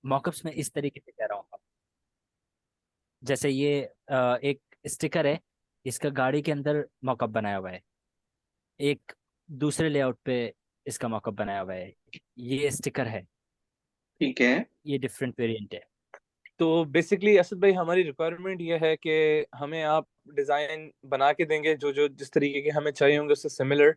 Mockups में इस तरीके से कह रहा हूँ। जैसे ये एक स्टिकर है, इसका गाड़ी के अंदर मॉकअप बनाया हुआ है। एक दूसरे लेआउट पे इसका मॉकअप बनाया हुआ है। ये स्टिकर है। ठीक है। ये डिफरेंट वेरिएंट है। तो बेसिकली असद भाई, हमारी रिक्वायरमेंट ये है कि हमें आप डिजाइन बना के देंगे जो जो जिस तरीके के हमें चाहिए होंगे उससे सिमिलर।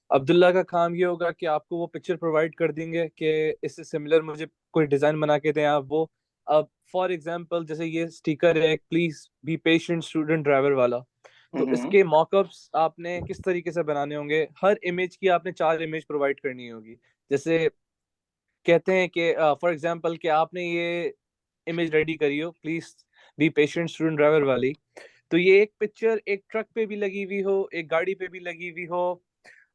अब्दुल्ला का काम ये होगा कि आपको वो पिक्चर प्रोवाइड कर देंगे कि इससे सिमिलर मुझे कोई डिजाइन बना के दें आप वो। अब फॉर एग्जांपल जैसे ये स्टिकर है, please be patient student driver वाला। तो हम्म। इसके मॉकअप्स आपने किस तरीके से बनाने होंगे? हर इमेज की आपने 4 इमेज प्रोवाइड करनी होगी। जैसे कहते हैं कि फॉर एग्जांपल कि आपने ये इमेज रेडी करी हो, please be patient student driver वाली। तो ये एक पिक्चर एक ट्रक पे भी लगी हुई हो, एक गाड़ी पे भी लगी हुई हो,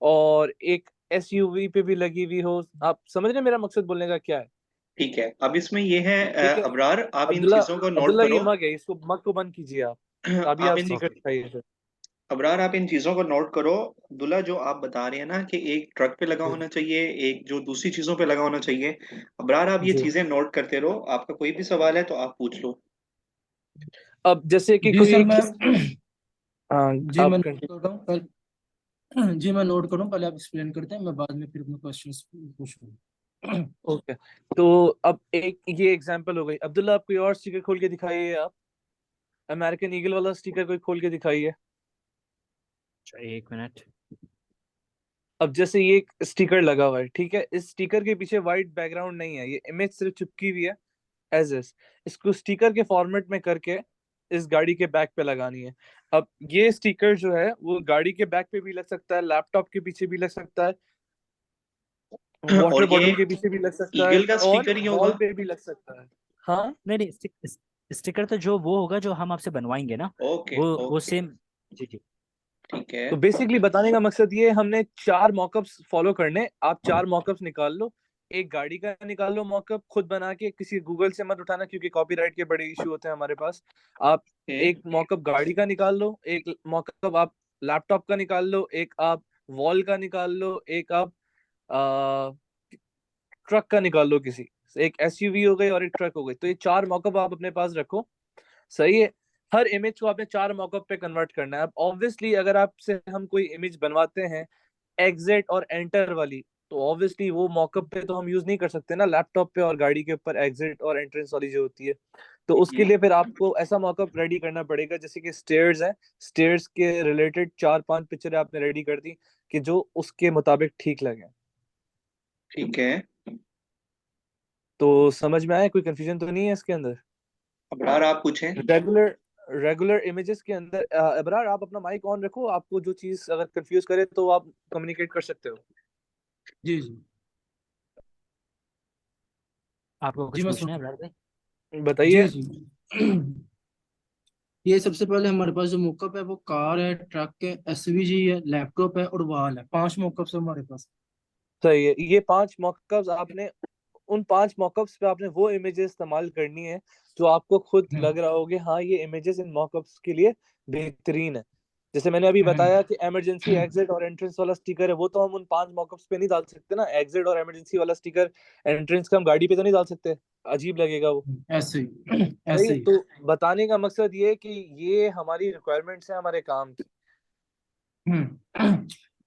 और एक एसयूवी पे भी लगी हुई हो। आप समझ रहे हैं मेरा मकसद बोलने का क्या है? ठीक है, अब इसमें ये है ठीक है। अबरार, आप इन अब्दुल्ला, चीजों को नोट अब्दुल्ला ये करो। मग है, इसको मग को बंद कीजिए आप। अभी आप आप इन स्टिकर ओके। दिखाइए सर। अबरार, आप इन चीजों को नोट करो। अब्दुल्ला, जो आप बता रहे हैं ना कि एक ट्रक पे लगा जी होना चाहिए, एक जो दूसरी चीजों पे लगा होना चाहिए। अबरार, आप ये जी। चीजें नोट करते रहो, आपका कोई भी सवाल है तो आप पूछ लो। अब जैसे कि जी कोई सर एक मैं हाँ, जी मैं आप नोट कर रहा हूँ पहले। जी मैं नोट कर रहा हूँ, पहले आप एक्सप्लेन करते हैं, मैं बाद में फिर अपने क्वेश्चंस पूछूंगा। ओके। तो अब एक ये एग्जांपल हो गई। अब्दुल्ला, आप कोई और स्टिकर खोल के दिखाइए आप। अमेरिकन ईगल वाला स्टिकर कोई खोल के दिखाइए। अच्छा, एक मिनट। अब जैसे ये एक स्टिकर लगा हुआ है, ठीक है, इस स्टिकर के पीछे वाइट बैकग्राउंड नहीं है, ये इमेज सिर्फ चिपकी हुई है एज इज। इसको स्टिकर के फॉर्मेट में करके इस गाड़ी के बैक पे लगानी है। अब ये स्टिकर जो है वो गाड़ी के बैक पे भी लग सकता है, लैपटॉप के पीछे भी लग सकता है, और वाटर ये बॉटल के पीछे भी लग सकता है, ईगल का और स्टिकर ही वॉल होगा। पे भी लग सकता है। हाँ। नहीं नहीं, स्टिकर तो जो वो होगा जो हम आपसे बनवाएंगे ना। ओके वो ओके। सेम। जी जी। ठीक है। तो बेसिकली बताने का मकसद ये है, हमने 4 मॉकअप्स फॉलो करने। आप 4 मॉकअप्स निकाल लो। एक गाड़ी का निकाल लो मॉकअप खुद बना के, किसी गूगल से मत उठाना क्योंकि कॉपीराइट के बड़े इशू होते हैं हमारे पास। आप ओके। एक मॉकअप गाड़ी का निकाल लो, एक मॉकअप आप लैपटॉप का निकाल लो, एक आप वॉल का निकाल लो, एक आप ट्रक का निकाल लो किसी। एक एसयूवी हो गई और एक ट्रक हो गई। तो ये 4 मॉकअप आप अपने पास रखो। सही है। हर इमेज को आपने 4 मॉकअप पे कन्वर्ट करना है। अब ऑब्वियसली अगर आपसे हम कोई इमेज बनवाते हैं एग्जिट और एंटर वाली, तो ऑब्वियसली वो मॉकअप पे तो हम यूज नहीं कर सकते ना, लैपटॉप पे और गाड़ी के ऊपर एग्जिट और एंट्रेंस वाली जो होती है। तो उसके हम्म। लिए फिर आपको ऐसा मॉकअप रेडी करना पड़ेगा, जैसे कि स्टेयर्स है, स्टेयर्स के रिलेटेड 4-5 पिक्चर आपने रेडी कर दी कि जो उसके मुताबिक ठीक लगे। ठीक है। तो समझ में आया? कोई कंफ्यूजन तो नहीं है इसके अंदर? अबरार, आप पूछें। रेगुलर रेगुलर इमेजेस के अंदर अबरार, आप अपना माइक ऑन रखो। आपको जो चीज अगर कंफ्यूज करे तो आप कम्युनिकेट कर सकते हो। जी जी। आपको जी कुछ मैं पूछना सुन। है अब्रार भाई? जी बताइए। जी। ये सबसे पहले हमारे पास जो मोकअप है वो कार है, ट्रक है, एसवीजी है, लैपटॉप है और वॉल है। 5 मोकअप्स है हमारे पास। सही है। ये 5 मॉकअप्स आपने, उन 5 मॉकअप्स पे आपने वो इमेजेस इस्तेमाल करनी है जो आपको खुद हम्म लग रहा होगे हाँ ये इमेजेस इन मॉकअप्स के लिए बेहतरीन है। जैसे मैंने अभी हम्म। बताया कि इमरजेंसी एग्जिट और एंट्रेंस वाला स्टिकर है, वो तो हम उन 5 मॉकअप्स पे नहीं डाल सकते ना। एग्जिट और इमरजेंसी वाला स्टिकर एंट्रेंस का हम गाड़ी पे तो नहीं डाल सकते, अजीब लगेगा वो। ऐसे ही सही ऐसे है। ही। तो बताने का मकसद ये है कि ये हमारी रिक्वायरमेंट्स है हमारे काम की।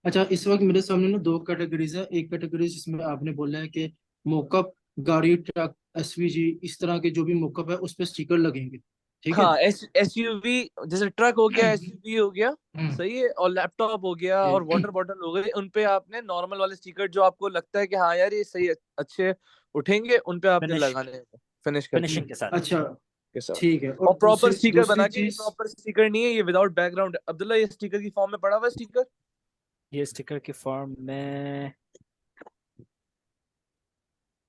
अच्छा, इस वक्त मेरे सामने ना 2 कैटेगरीज है। एक कैटेगरी जिसमें आपने बोला है कि मोकअप गाड़ी, ट्रक, एसवीजी, इस तरह के जो भी मोकअप है उस पर स्टिकर लगेंगे। ठीक है। हाँ, एसयूवी, जैसे ट्रक हो गया, एसयूवी हो गया, हम्म। सही है, और लैपटॉप हो गया और जी वाटर बॉटल हो गई, उन पे आपने नॉर्मल वाले स्टिकर जो आपको लगता है कि हाँ यार ये सही है, अच्छे उठेंगे, उन पे आपने फिनिश। लगाने हैं फिनिश करके फिनिशिंग के साथ। अच्छा। के साथ। ठीक है, और और प्रॉपर दूसरी स्टिकर दूसरी बना के, ये चीज। प्रॉपर स्टिकर नहीं है, ये विदाउट बैकग्राउंड है। अब्दुल्ला, ये स्टिकर की फॉर्म में पड़ा हुआ है स्टिकर? ये स्टिकर की फॉर्म में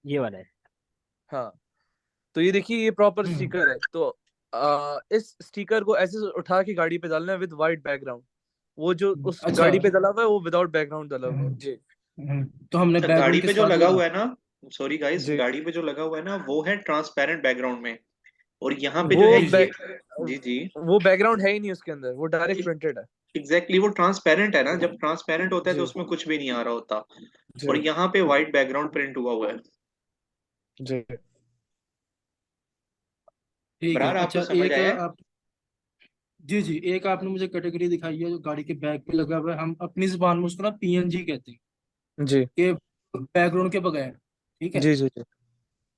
ये वाला है। हाँ। तो ये देखिए, ये प्रॉपर हम्म स्टिकर है। तो इस स्टिकर को ऐसे उठा के गाड़ी पे डालना है विद वाइट बैकग्राउंड। वो जो उस अच्छा। गाड़ी पे डला हुआ है वो विदाउट बैकग्राउंड डला हुआ है हम्म, जी। तो हमने अच्छा, गाड़ी बैकग्राउंड के पे जो साथ लगा लगा। हुआ है ना, सॉरी गाइस, जी। गाड़ी पे जो लगा हुआ है ना वो है ट्रांसपेरेंट बैकग्राउंड में। और यहाँ पे वो जो है ये। बैक जी जी। वो बैकग्राउंड है ही नहीं उसके अंदर, वो डायरेक्ट प्रिंटेड है। एग्जैक्टली, वो ट्रांसपेरेंट है ना, जब ट्रांसपेरेंट होता है तो जी उसमें कुछ भी नहीं आ रहा होता। जी और यहाँ पे व्हाइट बैकग्राउंड प्रिंट हुआ हुआ है। जी। ठीक है। बरार आपको अच्छा, समझ एक आया? आप, जी जी, एक आपने मुझे कैटेगरी दिखाई है जो गाड़ी के बैक पे लगा हुआ है, हम अपनी जुबान में उसको ना पीएनजी कहते हैं, जी कि बैकग्राउंड के बगैर। ठीक है। जी जी जी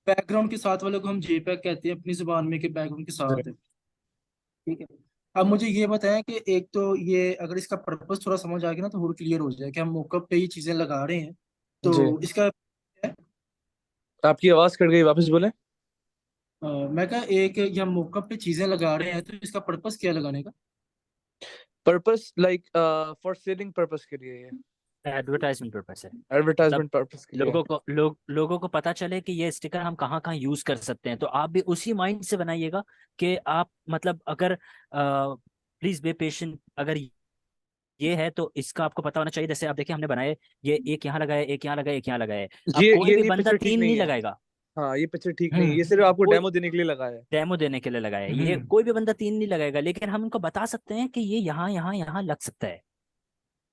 बैकग्राउंड के साथ वाले को हम जेपैग कहते हैं अपनी जुबान में, कि बैकग्राउंड के जी। साथ है। ठीक है। अब मुझे ये बताएं कि एक तो ये, अगर इसका पर्पस थोड़ा समझ आ गया ना तो और क्लियर हो जाए कि हम मॉकअप पे ये चीजें लगा रहे हैं, जी, तो इसका आपकी आवाज कट गई, वापस बोले। मैं कहा, एक ये हम मॉकअप पे चीजें लगा रहे हैं तो इसका पर्पस क्या है लगाने का? Purpose like for selling purpose के लिए, ये एडवर्टाइजमेंट पर्पस है। मतलब एडवर्टाइजमेंट पर्पस के लिए। लोगों को पता चले कि ये स्टिकर हम कहाँ कहाँ यूज कर सकते हैं, तो आप भी उसी माइंड से बनाइएगा कि आप मतलब अगर प्लीज बी पेशेंट, अगर ये है तो इसका आपको पता होना चाहिए। जैसे आप देखिए हमने बनाए, ये एक यहाँ लगाया, एक यहाँ लगाया, एक यहाँ लगाया है। अब कोई भी ये बंदा पिक्चर ठीक तीन नहीं नहीं है। लगाएगा। हाँ, ये पिक्चर ठीक नहीं है, ये हम्म। सिर्फ आपको कोई डेमो देने के लिए लगाया है। डेमो देने के लिए लगाया है, ये हम्म। कोई भी बंदा तीन नहीं लगाएगा, लेकिन हम उनको बता सकते हैं कि ये यहाँ यहाँ यहाँ लग सकता है।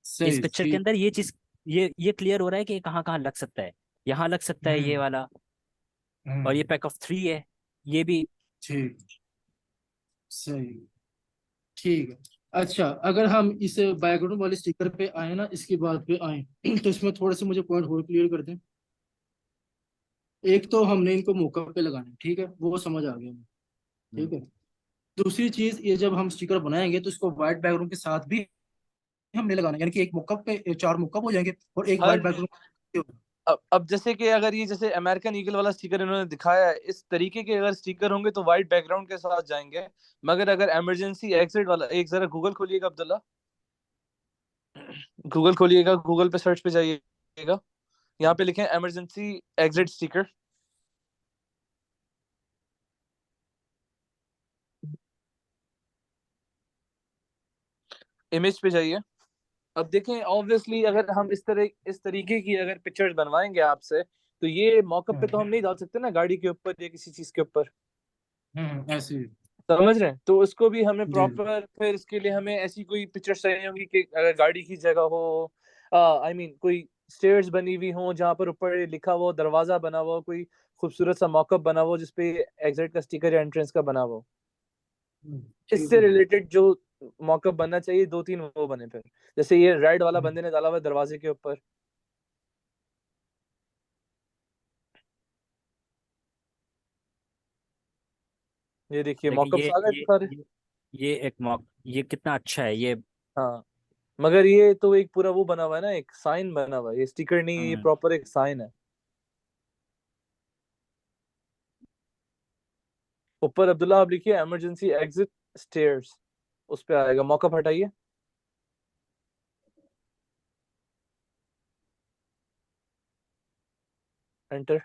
इस सही, पिक्चर के ठीक। अंदर ये चीज, ये क्लियर हो रहा है कि ये कहाँ कहाँ लग सकता है। यहाँ लग सकता है ये हम्म। वाला। और ये हम्म। पैक ऑफ 3 है, ये भी। ठीक। सही। ठीक है। अच्छा, अगर हम इस बैकग्राउंड वाले स्टिकर पे आए ना, इसकी बात पे आए तो इसमें थोड़े से मुझे पॉइंट और क्लियर कर दें। एक तो हमने इनको मौका पे लगाना है, ठीक है, वो समझ आ गया हमें। हम्म, ठीक है। दूसरी चीज, ये जब हम स्टिकर बनाएंगे तो इसको व्हाइट बैकग्राउंड के साथ भी हमने लगाना है, यानी कि एक मुक्कप पे चार मुक्कप हो जाएंगे और एक व्हाइट हर बैकग्राउंड। अब जैसे कि अगर ये जैसे अमेरिकन ईगल वाला स्टिकर इन्होंने दिखाया है, इस तरीके के अगर स्टिकर होंगे तो वाइट बैकग्राउंड के साथ जाएंगे। मगर अगर इमरजेंसी एग्जिट वाला, एक जरा गूगल खोलिएगा अब्दुल्ला, गूगल खोलिएगा, गूगल पे सर्च पे जाइएगा, यहाँ पे लिखें इमरजेंसी एग्जिट स्टिकर। इमेज पे जाइए। अब देखें, ऑब्वियसली अगर हम इस तरीके की अगर पिक्चर्स बनवाएंगे आपसे, तो ये मॉकअप पे तो हम नहीं डाल सकते ना, गाड़ी के ऊपर या किसी चीज के ऊपर। ऐसे ही। समझ रहे हैं? तो उसको भी हमें जी। प्रॉपर, फिर इसके लिए हमें ऐसी कोई पिक्चर्स चाहिए होंगी कि अगर गाड़ी की जगह हो, आई मीन कोई स्टेयर्स बनी हुई हो जहाँ पर ऊपर लिखा हुआ हो, दरवाजा बना हुआ हो, कोई खूबसूरत सा मॉकअप बना हुआ हो जिसपे एग्जिट का स्टिकर या एंट्रेंस का बना हुआ हो। ठीक इससे है। रिलेटेड जो मॉकअप बनना चाहिए, दो तीन वो बने फिर। जैसे ये रेड वाला बंदे ने डाला हुआ है दरवाजे के ऊपर। ये देखिए देखिए मॉकअप्स आ गए ये सारे। ये एक मॉक, ये कितना अच्छा है ये। हाँ, मगर ये तो एक पूरा वो बना हुआ है ना, एक साइन बना हुआ है, ये स्टिकर नहीं है, ये हम्म, प्रॉपर एक साइन है। ऊपर अब्दुल्ला आप लिखिए इमरजेंसी एग्जिट स्टेयर्स, उस पे आएगा। मॉकअप हटाइए, एंटर।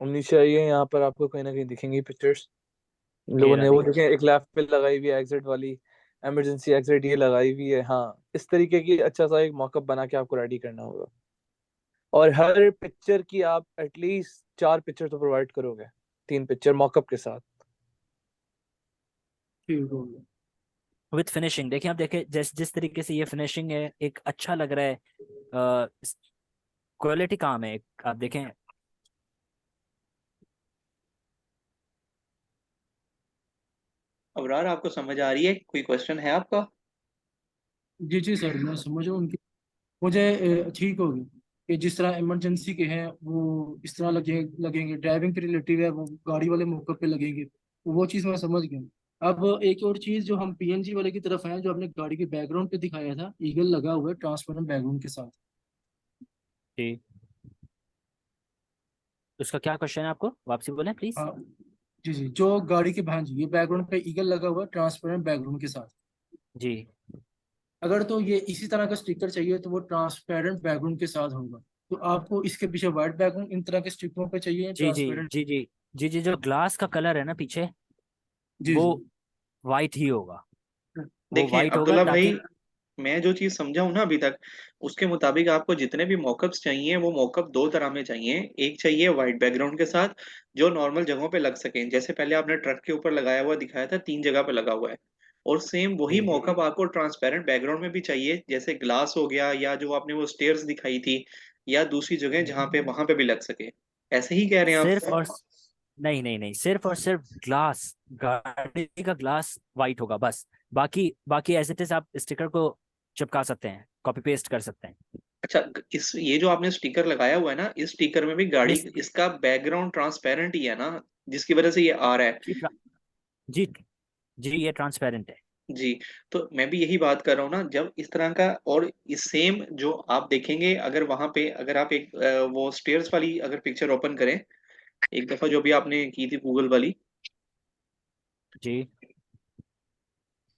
नीचे आइए, यहाँ पर आपको कहीं ना कहीं दिखेंगी पिक्चर्स। ये लोगों रहा ने वो देखिए। देखे, एक लेफ्ट पे लगाई हुई है एग्जिट वाली, इमरजेंसी एग्जिट ये लगाई हुई है। हाँ, इस तरीके की अच्छा सा एक मॉकअप बना के आपको रेडी करना होगा। और हर पिक्चर की आप एटलीस्ट 4 पिक्चर तो प्रोवाइड करोगे, 3 पिक्चर मॉकअप के साथ। ठीक हो गया। विथ फिनिशिंग देखिए, आप देखिए जिस जिस तरीके से ये फिनिशिंग है, एक अच्छा लग रहा है। क्वालिटी काम है आप देखें। अबरार आपको समझ आ रही है? कोई क्वेश्चन है आपका? जी जी सर, मैं समझ रहा हूँ उनकी। मुझे ठीक होगी कि जिस तरह इमरजेंसी के हैं वो इस तरह लगेंगे, ड्राइविंग के रिलेटिव है वो गाड़ी वाले मौके पे लगेंगे, वो चीज़ मैं समझ गया। अब एक और चीज़, जो हम पीएनजी वाले की तरफ हैं, जो आपने गाड़ी के बैकग्राउंड पे दिखाया था, ईगल लगा हुआ है ट्रांसपेरेंट बैकग्राउंड के साथ। जी, उसका क्या क्वेश्चन है, आपको वापसी बोलें प्लीज। हाँ। जी जी, जो गाड़ी के, हाँ जी, ये बैकग्राउंड पे ईगल लगा हुआ है ट्रांसपेरेंट बैकग्राउंड के साथ। जी अगर तो ये इसी तरह का स्टिकर चाहिए तो वो ट्रांसपेरेंट बैकग्राउंड के साथ होगा। तो आपको इसके पीछे व्हाइट बैकग्राउंड इन तरह के स्टिकरों पे चाहिए या जी जी ट्रांसपेरेंट? जी जी जी जी, जो ग्लास का कलर है ना पीछे, जी वो जी। वाइट ही होगा। वो देखें वाइट होगा अब्दुल्ला भाई, ताकि। मैं जो चीज समझा हूं ना अभी तक, उसके मुताबिक आपको जितने भी मॉकअप्स चाहिए वो मॉकअप दो तरह में चाहिए। एक चाहिए व्हाइट बैकग्राउंड के साथ, जो नॉर्मल जगहों पे लग सके, जैसे पहले आपने ट्रक के ऊपर लगाया हुआ दिखाया था, 3 जगह पे लगा हुआ है। और सेम वही जी मॉकअप आपको ट्रांसपेरेंट बैकग्राउंड में भी चाहिए, जैसे ग्लास हो गया, या जो आपने वो स्टेयर्स दिखाई थी, या दूसरी जगह जहाँ पे वहां पे भी लग सके। ऐसे ही कह रहे हैं आप? सिर्फ और नहीं नहीं नहीं, सिर्फ और सिर्फ ग्लास, गाड़ी का ग्लास वाइट होगा बस। बाकी बाकी एज इट इज आप स्टिकर को चिपका सकते हैं, कॉपी पेस्ट कर सकते हैं। अच्छा, इस ये जो आपने स्टिकर लगाया हुआ है ना, इस स्टिकर में भी गाड़ी, ये इसका बैकग्राउंड ट्रांसपेरेंट ही है ना, जिसकी वजह से ये आ रहा है? जी जी जी, ये ट्रांसपेरेंट है। जी। तो मैं भी यही बात कर रहा हूँ ना, जब इस तरह का, और इस सेम जो आप देखेंगे, अगर वहां पे अगर आप एक वो स्टेयर्स वाली अगर पिक्चर ओपन करें एक दफा, जो भी आपने की थी गूगल वाली, जी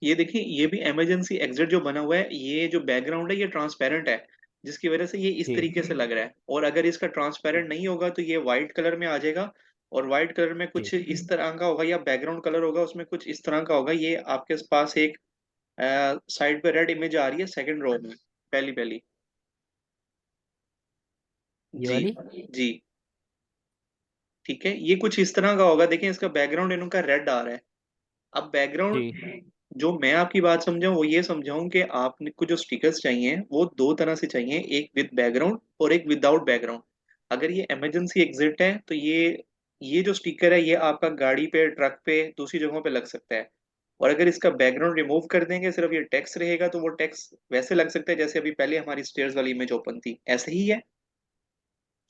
ये देखिए, ये भी इमरजेंसी एग्जिट जो बना हुआ है, ये जो बैकग्राउंड है ये ट्रांसपेरेंट है, जिसकी वजह से ये इस जी तरीके से लग रहा है। और अगर इसका ट्रांसपेरेंट नहीं होगा तो ये व्हाइट कलर में आ जाएगा, और व्हाइट कलर में जी कुछ इस तरह का होगा, या बैकग्राउंड कलर होगा उसमें कुछ इस तरह का होगा। ये आपके पास एक साइड पे रेड इमेज आ रही है सेकंड रो में, पहली पहली। ये जी। वाली। जी। ठीक है, ये कुछ इस तरह का होगा, देखें इसका बैकग्राउंड इनका रेड आ रहा है। अब जी बैकग्राउंड, जो मैं आपकी बात समझाऊं वो ये समझाऊं कि आपने को जो स्टिकर्स चाहिए वो दो तरह से चाहिए, एक विद बैकग्राउंड और एक विदाउट बैकग्राउंड। अगर ये इमरजेंसी एग्जिट है तो ये जो स्टिकर है ये आपका गाड़ी पे, ट्रक पे, दूसरी जगहों पे लग सकता है। और अगर इसका बैकग्राउंड रिमूव कर देंगे, सिर्फ ये टेक्स्ट रहेगा, तो वो टेक्स्ट वैसे लग सकता है जैसे अभी पहले हमारी स्टेयर्स वाली इमेज ओपन थी, ऐसे ही है।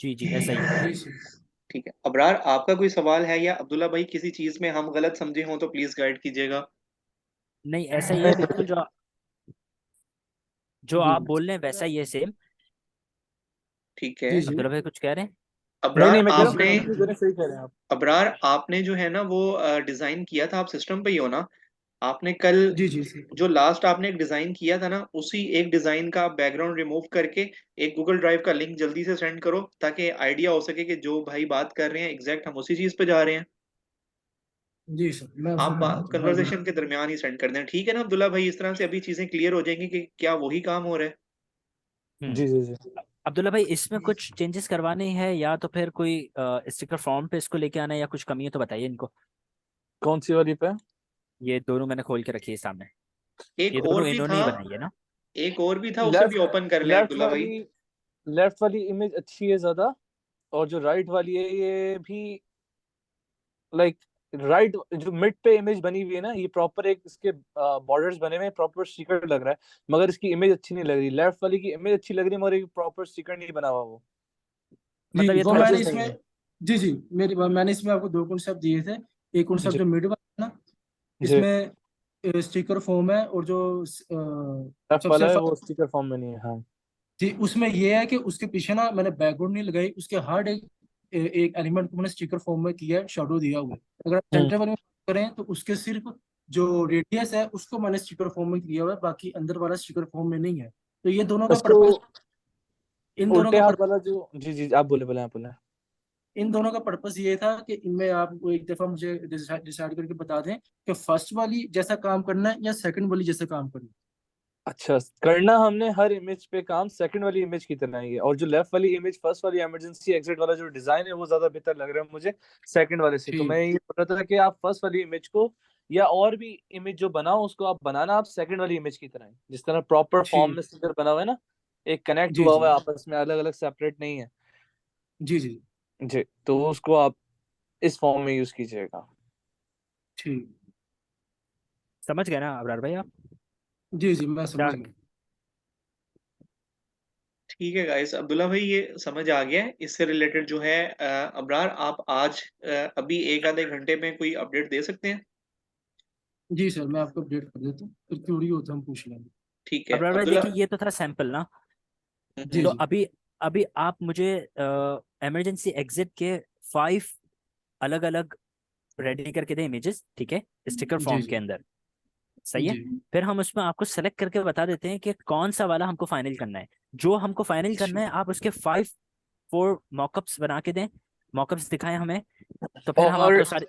जी जी, ऐसा ही है। जी सर। ठीक है अबरार, आपका कोई सवाल है, या अब्दुल्ला भाई किसी चीज में हम गलत समझे हों तो प्लीज गाइड कीजिएगा। नहीं, ऐसा ही है बिल्कुल, जो जो जी आप बोल रहे हैं वैसा ही है, सेम। ठीक है। जी जी अब्दुल्ला भाई कुछ कह रहे हैं? नहीं अबरार नहीं, मैं कह रहा हूँ आपने कंटिन्यू करें, सही कह रहे हैं आप। अबरार आपने जो है ना वो डिजाइन किया था, आप सिस्टम पे ही हो ना? आपने कल जी जी सर। जो लास्ट आपने एक डिजाइन किया था ना, उसी एक डिजाइन का बैकग्राउंड रिमूव करके एक गूगल ड्राइव का लिंक जल्दी से सेंड करो, ताकि आइडिया हो सके कि जो भाई बात कर रहे हैं एग्जैक्ट हम उसी चीज पे जा रहे हैं। जी सर, मैं आप उसी पे बात करता हूँ हाँ जी। कन्वर्सेशन के दरमियान ही सेंड कर दें, ठीक है ना अब्दुल्ला भाई? इस तरह से अभी चीजें क्लियर हो जाएंगी कि क्या वही काम हो रहा है। जी जी जी। अब्दुल्ला भाई, इसमें कुछ चेंजेस करवाने हैं या तो फिर कोई स्टिकर फॉर्म पे इसको लेके आना है, या कुछ कमी है तो बताइए इनको। कौन सी वाली पे? ये दोनों मैंने खोल के रखी है सामने। एक ये और दोनों भी इन्होंने था, ही बनाई है ना? एक और भी था, उसे भी लेफ्ट ओपन कर लें लेफ्ट अब्दुल्ला भाई। वाली लेफ्ट वाली इमेज अच्छी है ज्यादा, और जो राइट वाली है ये भी, लाइक राइट जो मिड पे इमेज बनी हुई है ना, ये प्रॉपर एक इसके बॉर्डर्स बने हुए हैं, प्रॉपर स्टिकर लग रहा है, मगर इसकी इमेज अच्छी नहीं लग रही। लेफ्ट वाली की इमेज अच्छी लग रही है, मगर एक प्रॉपर स्टिकर नहीं बना हुआ वो। जी मतलब ये वो थोड़ा मैंने एडजस्ट सा। नहीं इसमें, है। जी जी, मैंने इसमें आपको दो कॉन्सेप्ट दिए थे। एक कॉन्सेप्ट जी जो मिड वाला है ना, जी। इसमें स्टिकर फॉर्म है, और जो लेफ्ट सबसे वाला है वो स्टिकर फॉर्म में नहीं है, हाँ। जी उसमें ये है कि उसके पीछे ना मैंने बैकग्राउंड नहीं लगाई, उसके हर एक एलिमेंट को मैंने स्टिकर फॉर्म में किया है, शेडो दिया हुआ है। अगर आप हम्म। सेंटर वाले में करें तो उसके सिर्फ जो रेडियस है उसको मैंने स्टिकर फॉर्म में किया हुआ है, बाकी अंदर वाला स्टिकर फॉर्म में नहीं है। तो ये दोनों का इसको पर्पस, इन दोनों उल्टे का हाथ पर्पस वाला जो, जी जी आप बोले बोले, आप बोले। इन दोनों का पर्पस ये था कि इनमें आपको एक दफा मुझे डिसाइड करके बता दें कि फर्स्ट वाली जैसा काम करना है या सेकंड वाली जैसा काम करना है। अच्छा, करना हमने हर इमेज पे काम सेकंड वाली इमेज की तरह ही है, और जो लेफ्ट वाली इमेज फर्स्ट वाली इमरजेंसी एग्जिट वाला जो डिजाइन है वो ज्यादा बेहतर लग रहा है मुझे सेकंड वाले से। तो मैं ठीक। ये बोल रहा था कि आप फर्स्ट वाली इमेज को, या और भी इमेज जो बनाओ उसको आप बनाना आप सेकंड वाली इमेज की तरह है, जिस तरह प्रॉपर फॉर्म में ठीक। स्टिकर बना हुआ है ना, एक कनेक्ट जी हुआ जी। हुआ है आपस में, अलग अलग सेपरेट नहीं है। जी जी। जी, तो उसको आप इस फॉर्म में यूज कीजिएगा। ठीक। समझ गए ना अबरार भाई आप? जी जी, मैं क्या? समझ गया। ठीक है गाइस, अब्दुल्ला भाई ये समझ आ गया है। इससे रिलेटेड जो है अबरार, आप आज अभी एक आधे घंटे में कोई अपडेट दे सकते हैं? जी सर, मैं आपको अपडेट कर देता हूँ, फिर क्यूरी हो तो हम पूछ लेंगे। ठीक है अबरार भाई अब्दुल्ला। देखिए, ये तो था सैंपल ना। जी तो जी। अभी अभी आप मुझे इमरजेंसी एग्जिट के 5 अलग अलग रेडी करके दें इमेजेस, ठीक है, स्टिकर जी फॉर्म जी। के अंदर। सही है। जी। फिर हम उसमें आपको सेलेक्ट करके बता देते हैं कि कौन सा वाला हमको फाइनल करना है। जो हमको फाइनल करना है, आप उसके 4 मॉकअप्स बना के दें, मॉकअप्स दिखाएं हमें। तो फिर हम और आपको सारे।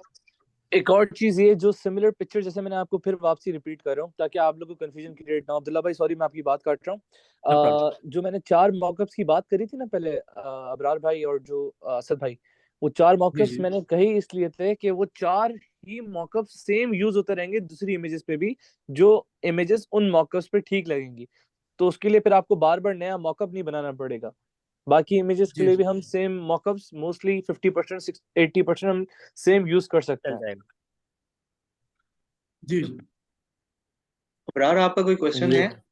एक और चीज ये, जो सिमिलर पिक्चर, जैसे मैंने आपको फिर वापसी रिपीट कर रहा हूँ ताकि आप लोगों को कंफ्यूजन क्रिएट ना हो। अब्दुल्ला भाई सॉरी, मैं आपकी बात काट रहा नो प्रॉब्लम। हूँ। जो मैंने 4 मॉकअप्स की बात करी थी ना पहले, अबरार भाई और जो असद भाई, वो 4 मॉकअप्स जी। मैंने कही इसलिए थे कि वो 4 ही मॉकअप्स सेम यूज होते रहेंगे दूसरी इमेजेस पे भी, जो इमेजेस उन मॉकअप्स पे ठीक लगेंगी। तो उसके लिए फिर आपको बार बार नया मॉकअप नहीं बनाना पड़ेगा। बाकी इमेजेस के जी लिए जी भी हम सेम मॉकअप्स मोस्टली 50% 80% हम सेम यूज कर सकते चल हैं। जाएगा। जी जी। अबरार, आपका कोई क्वेश्चन ये है?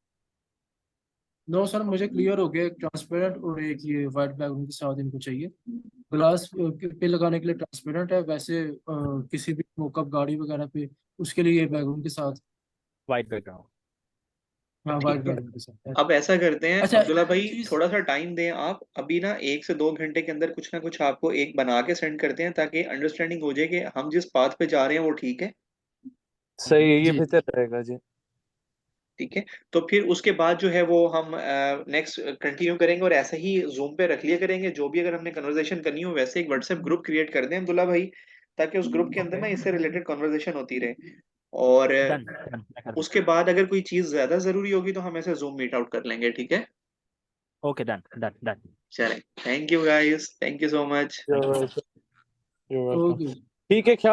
नो सर, मुझे क्लियर हो गया। एक ट्रांसपेरेंट और एक ये वाइट बैकग्राउंड के साथ इनको चाहिए। ग्लास पे लगाने के लिए ट्रांसपेरेंट है, वैसे किसी भी मोकअप गाड़ी वगैरह पे उसके लिए ये बैकग्राउंड के साथ। White background. हाँ, वाइट ठीक है, बैकग्राउंड के साथ। अब ऐसा करते हैं अच्छा, अब्दुल्ला एक भाई, चीज। थोड़ा सा टाइम दें आप अभी ना, 1 से 2 घंटे के अंदर कुछ ना कुछ आपको एक बना के सेंड करते हैं, ताकि अंडरस्टैंडिंग हो जाए कि हम जिस पाथ पे जा रहे हैं वो ठीक है। सही है, ये जी बेहतर रहेगा जी। ठीक है, तो फिर उसके बाद जो है वो हम नेक्स्ट कंटिन्यू करेंगे, और ऐसा ही जूम पे रख लिया करेंगे। जो भी अगर हमने कन्वर्सेशन करनी हो, वैसे एक व्हाट्सएप ग्रुप क्रिएट कर दें अब्दुल्ला भाई, ताकि उस ग्रुप के अंदर ना इससे रिलेटेड कन्वर्सेशन होती रहे। और डन डन, मैं कर उसके बाद अगर कोई चीज ज्यादा जरूरी होगी तो हम ऐसे जूम मीट आउट कर लेंगे, ठीक है? Okay, done done done. चलें, thank you guys, thank you so much. Thank you sir. You're welcome. Okay. ठीक है, ख्याल